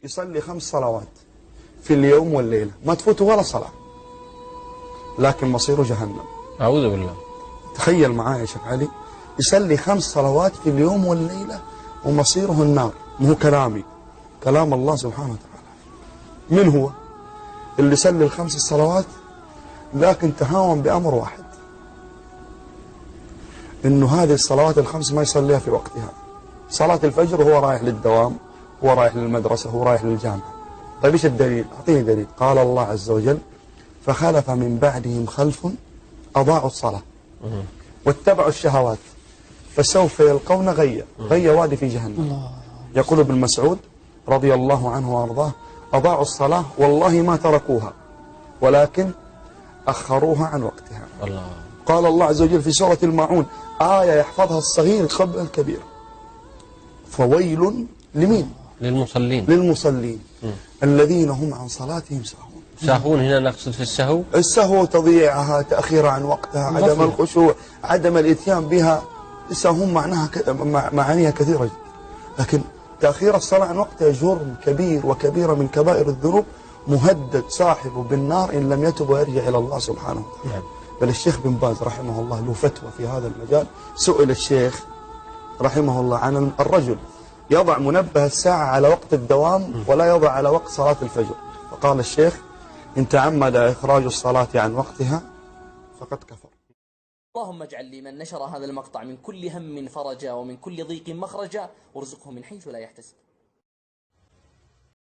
يصلي 5 صلوات في اليوم والليلة ما تفوته ولا صلاة، لكن مصيره جهنم. أعوذ بالله. تخيل معايا يا شيخ علي، يصلي 5 صلوات في اليوم والليلة ومصيره النار. مو كلامي، كلام الله سبحانه وتعالى. من هو اللي يصلي ال5 صلوات لكن تهاون بأمر واحد، إنه هذه الصلوات ال5 ما يصليها في وقتها. صلاة الفجر وهو رايح للدوام، هو رايح للمدرسة، هو رايح للجامعة. طيب إيش الدليل؟ أعطيني دليل. قال الله عز وجل: فخلف من بعدهم خلف أضاعوا الصلاة واتبعوا الشهوات فسوف يلقون غيا. غيا وادي في جهنم. يقول ابن مسعود رضي الله عنه وارضاه: أضاعوا الصلاة والله ما تركوها ولكن أخروها عن وقتها. الله. قال الله عز وجل في سورة الماعون آية يحفظها الصغير قبل الكبير: فويل لمين؟ للمصلين الذين هم عن صلاتهم ساهون. ساهون هنا نقصد في السهو؟ السهو تضييعها، تأخيرها عن وقتها، عدم الخشوع، عدم الاتيان بها. السهو معناها معانيها كثيرة جدا، لكن تأخير الصلاة عن وقتها جرم كبير وكبيرة من كبائر الذنوب، مهدد صاحبه بالنار إن لم يتب ويرجع إلى الله سبحانه وتعالى. بل الشيخ بن باز رحمه الله له فتوى في هذا المجال. سئل الشيخ رحمه الله عن الرجل يضع منبه الساعة على وقت الدوام ولا يضع على وقت صلاة الفجر، فقال الشيخ: إن تعمد إخراج الصلاة عن وقتها فقد كفر. اللهم اجعل لمن نشر هذا المقطع من كل هم فرجا ومن كل ضيق مخرجا، وارزقه من حيث لا يحتسب.